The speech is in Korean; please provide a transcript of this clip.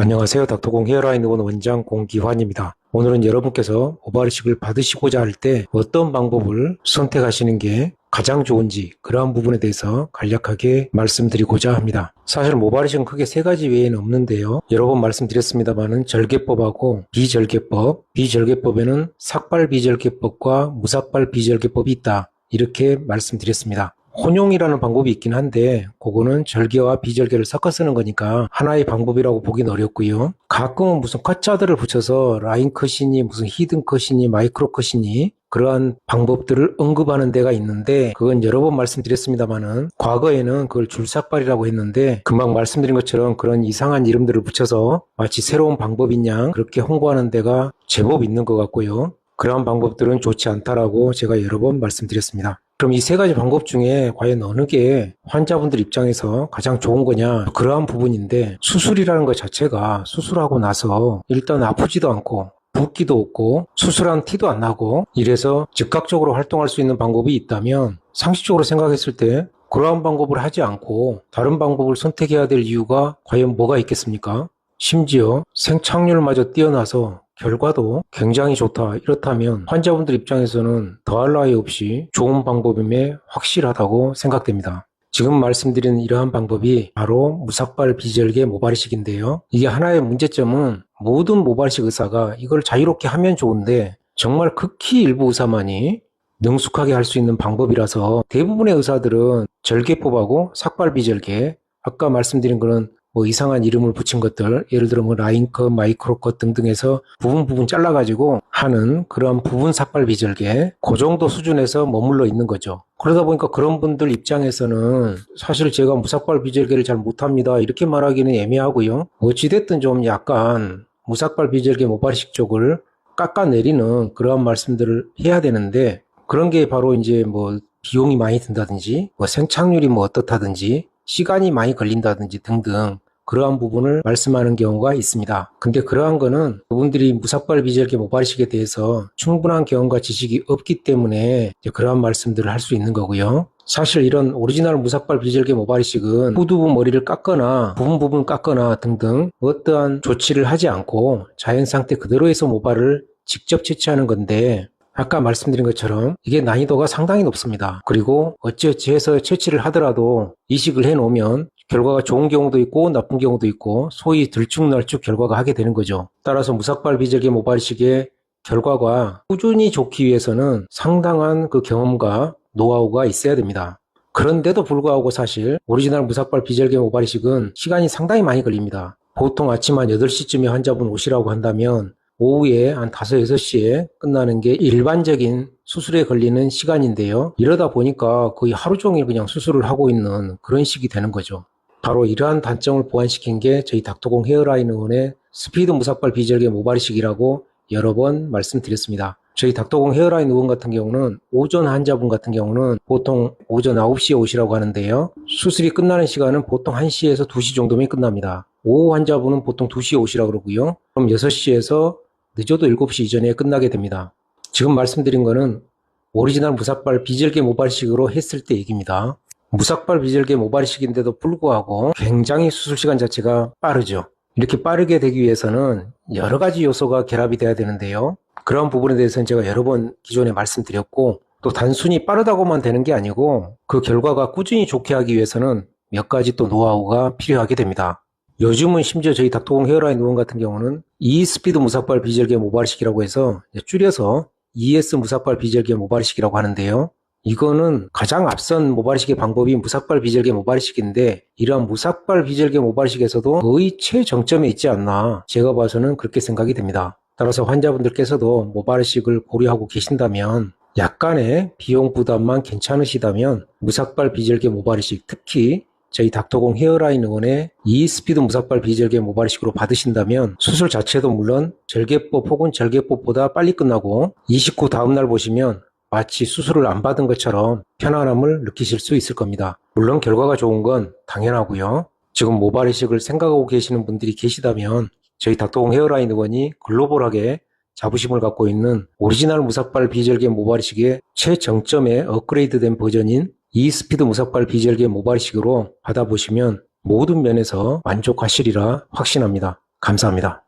안녕하세요. 닥터공 헤어라인 의원 원장 공기환입니다. 오늘은 여러분께서 모발이식을 받으시고자 할 때 어떤 방법을 선택하시는 게 가장 좋은지 그러한 부분에 대해서 간략하게 말씀드리고자 합니다. 사실 모발이식은 크게 세 가지 외에는 없는데요. 여러 번 말씀드렸습니다만은 절개법하고 비절개법, 비절개법에는 삭발 비절개법과 무삭발 비절개법이 있다. 이렇게 말씀드렸습니다. 혼용이라는 방법이 있긴 한데 그거는 절개와 비절개를 섞어 쓰는 거니까 하나의 방법이라고 보긴 어렵고요. 가끔은 무슨 컷자들을 붙여서 라인 컷이니 무슨 히든 컷이니 마이크로 컷이니 그러한 방법들을 언급하는 데가 있는데 그건 여러 번 말씀드렸습니다만은 과거에는 그걸 줄삭발이라고 했는데 금방 말씀드린 것처럼 그런 이상한 이름들을 붙여서 마치 새로운 방법인 양 그렇게 홍보하는 데가 제법 있는 것 같고요. 그러한 방법들은 좋지 않다라고 제가 여러 번 말씀드렸습니다. 그럼 이 세 가지 방법 중에 과연 어느 게 환자분들 입장에서 가장 좋은 거냐? 그러한 부분인데 수술이라는 것 자체가 수술하고 나서 일단 아프지도 않고 붓기도 없고 수술한 티도 안 나고 이래서 즉각적으로 활동할 수 있는 방법이 있다면 상식적으로 생각했을 때 그러한 방법을 하지 않고 다른 방법을 선택해야 될 이유가 과연 뭐가 있겠습니까? 심지어 생착률마저 뛰어나서 결과도 굉장히 좋다. 이렇다면 환자분들 입장에서는 더할 나위 없이 좋은 방법임에 확실하다고 생각됩니다. 지금 말씀드린 이러한 방법이 바로 무삭발 비절개 모발이식인데요. 이게 하나의 문제점은 모든 모발이식 의사가 이걸 자유롭게 하면 좋은데 정말 극히 일부 의사만이 능숙하게 할 수 있는 방법이라서 대부분의 의사들은 절개법하고 삭발 비절개, 아까 말씀드린 거는 뭐 이상한 이름을 붙인 것들, 예를 들어 뭐 라인컷, 마이크로컷 등등해서 부분 잘라가지고 하는 그런 부분 삭발 비절개, 그 정도 수준에서 머물러 있는 거죠. 그러다 보니까 그런 분들 입장에서는 사실 제가 무삭발 비절개를 잘 못합니다. 이렇게 말하기는 애매하고요. 어찌됐든 좀 약간 무삭발 비절개 모발이식 쪽을 깎아내리는 그러한 말씀들을 해야 되는데 그런 게 바로 이제 뭐 비용이 많이 든다든지 뭐 생착률이 뭐 어떻다든지 시간이 많이 걸린다든지 등등 그러한 부분을 말씀하는 경우가 있습니다. 근데 그러한 거는 그분들이 무삭발 비절개 모발이식에 대해서 충분한 경험과 지식이 없기 때문에 그러한 말씀들을 할 수 있는 거고요. 사실 이런 오리지널 무삭발 비절개 모발이식은 후두부 머리를 깎거나 부분 깎거나 등등 어떠한 조치를 하지 않고 자연 상태 그대로에서 모발을 직접 채취하는 건데 아까 말씀드린 것처럼 이게 난이도가 상당히 높습니다. 그리고 어찌어찌 해서 채취를 하더라도 이식을 해놓으면 결과가 좋은 경우도 있고 나쁜 경우도 있고 소위 들쭉날쭉 결과가 하게 되는 거죠. 따라서 무삭발 비절개 모발이식의 결과가 꾸준히 좋기 위해서는 상당한 그 경험과 노하우가 있어야 됩니다. 그런데도 불구하고 사실 오리지널 무삭발 비절개 모발이식은 시간이 상당히 많이 걸립니다. 보통 아침 한 8시쯤에 환자분 오시라고 한다면 오후에 한 5, 6시에 끝나는 게 일반적인 수술에 걸리는 시간인데요. 이러다 보니까 거의 하루 종일 그냥 수술을 하고 있는 그런 식이 되는 거죠. 바로 이러한 단점을 보완시킨 게 저희 닥터공 헤어라인 의원의 스피드 무삭발 비절개 모발이식이라고 여러 번 말씀드렸습니다. 저희 닥터공 헤어라인 의원 같은 경우는 오전 환자분 같은 경우는 보통 오전 9시에 오시라고 하는데요. 수술이 끝나는 시간은 보통 1시에서 2시 정도면 끝납니다. 오후 환자분은 보통 2시에 오시라고 그러고요. 그럼 6시에서 늦어도 7시 이전에 끝나게 됩니다. 지금 말씀드린 거는 오리지널 무삭발 비절개 모발이식으로 했을 때 얘기입니다. 무삭발 비절개 모발이식인데도 불구하고 굉장히 수술 시간 자체가 빠르죠. 이렇게 빠르게 되기 위해서는 여러 가지 요소가 결합이 돼야 되는데요. 그런 부분에 대해서는 제가 여러 번 기존에 말씀드렸고 또 단순히 빠르다고만 되는 게 아니고 그 결과가 꾸준히 좋게 하기 위해서는 몇 가지 또 노하우가 필요하게 됩니다. 요즘은 심지어 저희 닥터공 헤어라인 의원 같은 경우는 E-스피드 무삭발 비절개 모발이식이라고 해서 줄여서 ES 무삭발 비절개 모발이식이라고 하는데요. 이거는 가장 앞선 모발이식의 방법이 무삭발 비절개 모발이식인데 이러한 무삭발 비절개 모발이식에서도 거의 최정점에 있지 않나 제가 봐서는 그렇게 생각이 됩니다. 따라서 환자분들께서도 모발이식을 고려하고 계신다면 약간의 비용 부담만 괜찮으시다면 무삭발 비절개 모발이식 특히 저희 닥터공 헤어라인 의원의 E-스피드 무삭발 비절개 모발이식으로 받으신다면 수술 자체도 물론 절개법 혹은 절개법보다 빨리 끝나고 이식 후 다음날 보시면 마치 수술을 안 받은 것처럼 편안함을 느끼실 수 있을 겁니다. 물론 결과가 좋은 건 당연하고요. 지금 모발이식을 생각하고 계시는 분들이 계시다면 저희 닥터공 헤어라인 의원이 글로벌하게 자부심을 갖고 있는 오리지널 무삭발 비절개 모발이식의 최정점에 업그레이드된 버전인 E-스피드 무삭발 비절개 모발이식으로 받아보시면 모든 면에서 만족하시리라 확신합니다. 감사합니다.